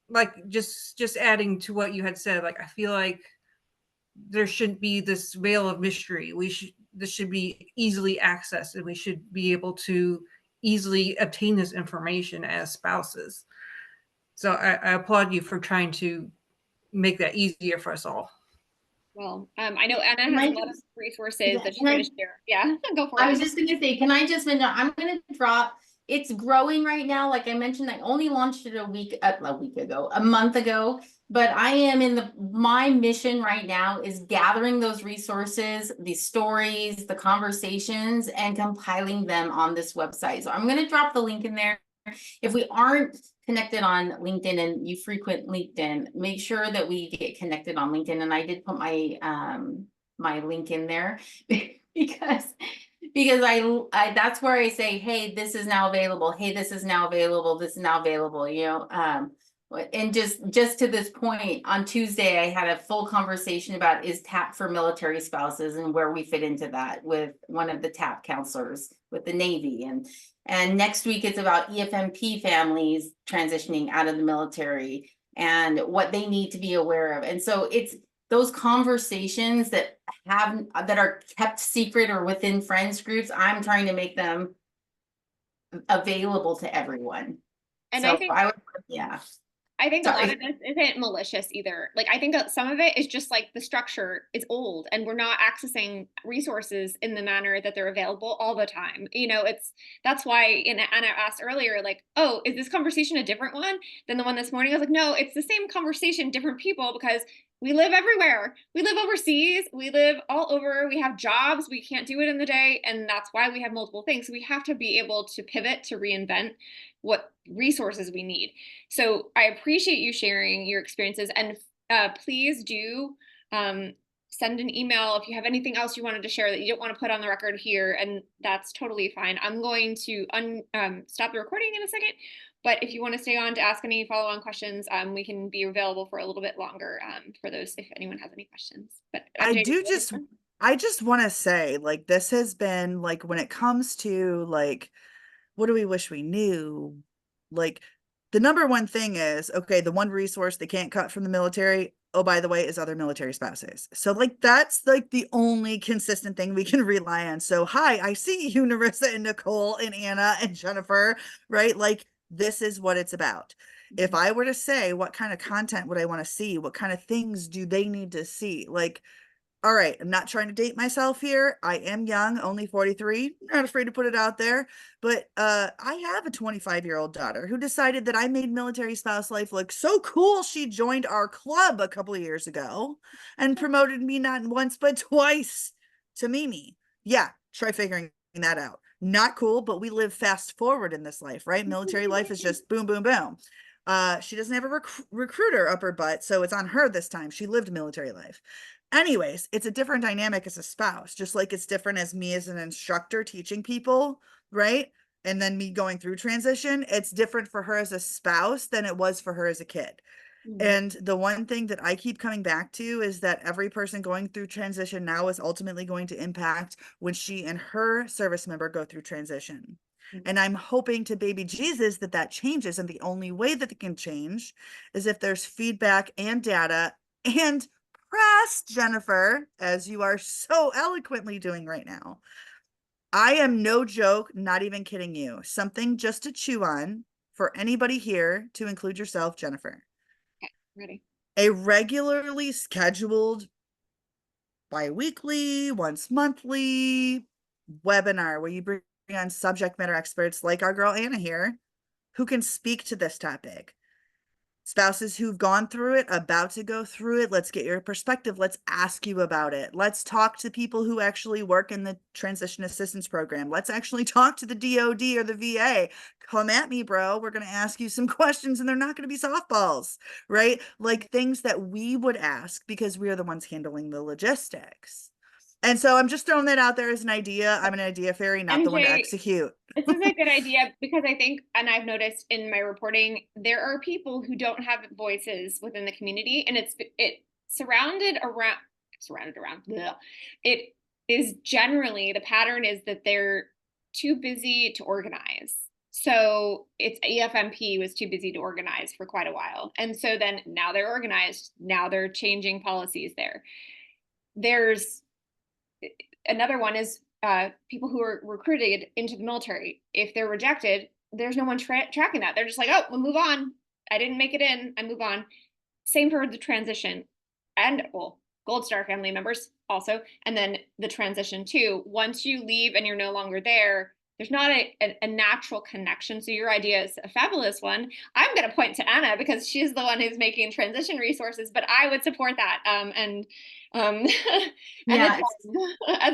like just adding to what you had said, like I feel like there shouldn't be this veil of mystery. This should be easily accessed, and we should be able to easily obtain this information as spouses. So I applaud you for trying to make that easier for us all. Well, I know Anna has a lot of resources that she's going to share. Yeah, go for it. I was just going to say, can I just mention, I'm going to drop, it's growing right now. Like I mentioned, I only launched it a month ago, but I am my mission right now is gathering those resources, the stories, the conversations, and compiling them on this website. So I'm going to drop the link in there. If we aren't connected on LinkedIn and you frequent LinkedIn, make sure that we get connected on LinkedIn. And I did put my my link in there because I that's where I say, hey, this is now available. Hey, this is now available. This is now available. And just to this point, on Tuesday, I had a full conversation about is TAP for military spouses and where we fit into that with one of the TAP counselors with the Navy. And next week it's about EFMP families transitioning out of the military and what they need to be aware of. And so it's those conversations that are kept secret or within friends groups. I'm trying to make them available to everyone. And so I think a lot of this isn't malicious either. Like, I think that some of it is just like the structure is old and we're not accessing resources in the manner that they're available all the time. That's why Anna asked earlier, like, oh, is this conversation a different one than the one this morning? I was like, no, it's the same conversation, different people, because we live everywhere. We live overseas. We live all over. We have jobs. We can't do it in the day. And that's why we have multiple things. We have to be able to pivot, to reinvent what resources we need. So I appreciate you sharing your experiences, and please do send an email if you have anything else you wanted to share that you don't want to put on the record here, and that's totally fine. I'm going to stop the recording in a second, but if you want to stay on to ask any follow-on questions, we can be available for a little bit longer for those if anyone has any questions. But I just want to say, like, this has been, like, when it comes to, like, what do we wish we knew? Like, the number one thing is, okay, the one resource they can't cut from the military, oh, by the way, is other military spouses. So, like, that's, like, the only consistent thing we can rely on. So, hi, I see you, Narissa and Nicole and Anna and Jennifer, right? Like, this is what it's about. If I were to say, what kind of content would I want to see? What kind of things do they need to see? Like, all right, I'm not trying to date myself here. I am young, only 43, not afraid to put it out there. But I have a 25-year-old daughter who decided that I made military spouse life look so cool. She joined our club a couple of years ago and promoted me not once, but twice to Mimi. Yeah, try figuring that out. Not cool, but we live fast forward in this life, right? Military life is just boom, boom, boom. She doesn't have a recruiter up her butt, so it's on her this time. She lived military life. Anyways, it's a different dynamic as a spouse, just like it's different as me as an instructor teaching people, right? And then me going through transition. It's different for her as a spouse than it was for her as a kid. And the one thing that I keep coming back to is that every person going through transition now is ultimately going to impact when she and her service member go through transition. And I'm hoping to baby Jesus that that changes. And the only way that it can change is if there's feedback and data and press, Jennifer, as you are so eloquently doing right now. I am no joke, not even kidding you. Something just to chew on for anybody here, to include yourself, Jennifer. Okay, ready. A regularly scheduled bi-weekly, once monthly webinar where you bring on subject matter experts like our girl Anna here, who can speak to this topic. Spouses who've gone through it, about to go through it, let's get your perspective. Let's ask you about it. Let's talk to people who actually work in the transition assistance program. Let's actually talk to the DOD or the VA. Come at me, bro. We're going to ask you some questions and they're not going to be softballs, right? Like things that we would ask because we are the ones handling the logistics. And so I'm just throwing that out there as an idea. I'm an idea fairy, not the one to execute. This is a good idea because I think, and I've noticed in my reporting, there are people who don't have voices within the community, and it surrounded around. Bleh. It is generally, the pattern is that they're too busy to organize. So it's EFMP was too busy to organize for quite a while. And so then now they're organized. Now they're changing policies there. There's another one is people who are recruited into the military. If they're rejected, there's no one tracking that. They're just like, oh, we'll move on. I didn't make it in. I move on. Same for the transition. And well, Gold Star family members also. And then the transition too. Once you leave and you're no longer there, there's not a natural connection. So your idea is a fabulous one. I'm going to point to Anna because she's the one who's making transition resources, but I would support that. Yeah. As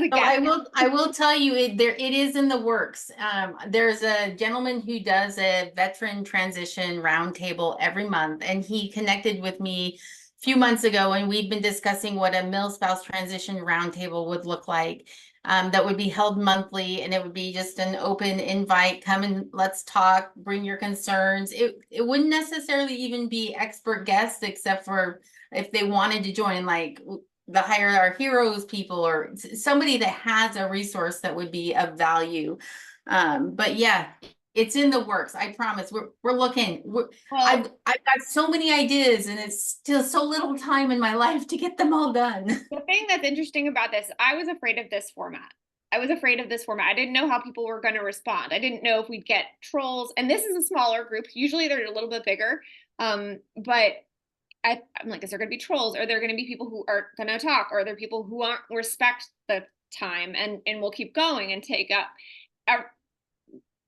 a guest. I will tell you it is in the works. There's a gentleman who does a veteran transition roundtable every month, and he connected with me a few months ago, and we've been discussing what a MilSpouse Transition roundtable would look like. That would be held monthly, and it would be just an open invite. Come and let's talk, bring your concerns. It wouldn't necessarily even be expert guests, except for if they wanted to join, like the Hire Our Heroes people or somebody that has a resource that would be of value. But yeah, it's in the works. I promise. We're looking. I've got so many ideas, and it's still so little time in my life to get them all done. The thing that's interesting about this, I was afraid of this format. I didn't know how people were going to respond. I didn't know if we'd get trolls. And this is a smaller group. Usually they're a little bit bigger. But I'm like, is there going to be trolls? Are there going to be people who aren't going to talk? Or are there people who aren't respect the time and will keep going and take up?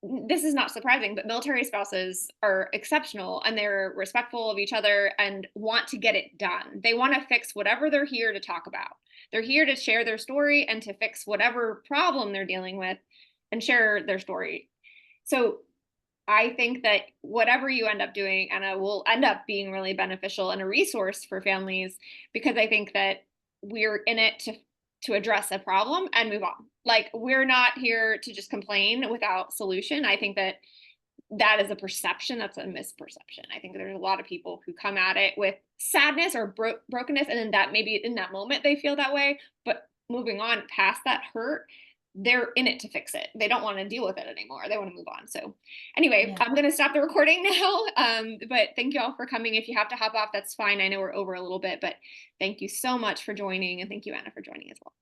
this is not surprising, but military spouses are exceptional and they're respectful of each other and want to get it done. They want to fix whatever they're here to talk about. They're here to share their story and to fix whatever problem they're dealing with and share their story. So I think that whatever you end up doing, Anna, will end up being really beneficial and a resource for families, because I think that we're in it to address a problem and move on. Like, we're not here to just complain without solution. I think that that is a perception. That's a misperception. I think there's a lot of people who come at it with sadness or brokenness, and then that maybe in that moment they feel that way, but moving on past that hurt, they're in it to fix it. They don't want to deal with it anymore. They want to move on. So anyway, Yeah. I'm going to stop the recording now. But thank you all for coming. If you have to hop off, that's fine. I know we're over a little bit, but thank you so much for joining. And thank you, Anna, for joining as well.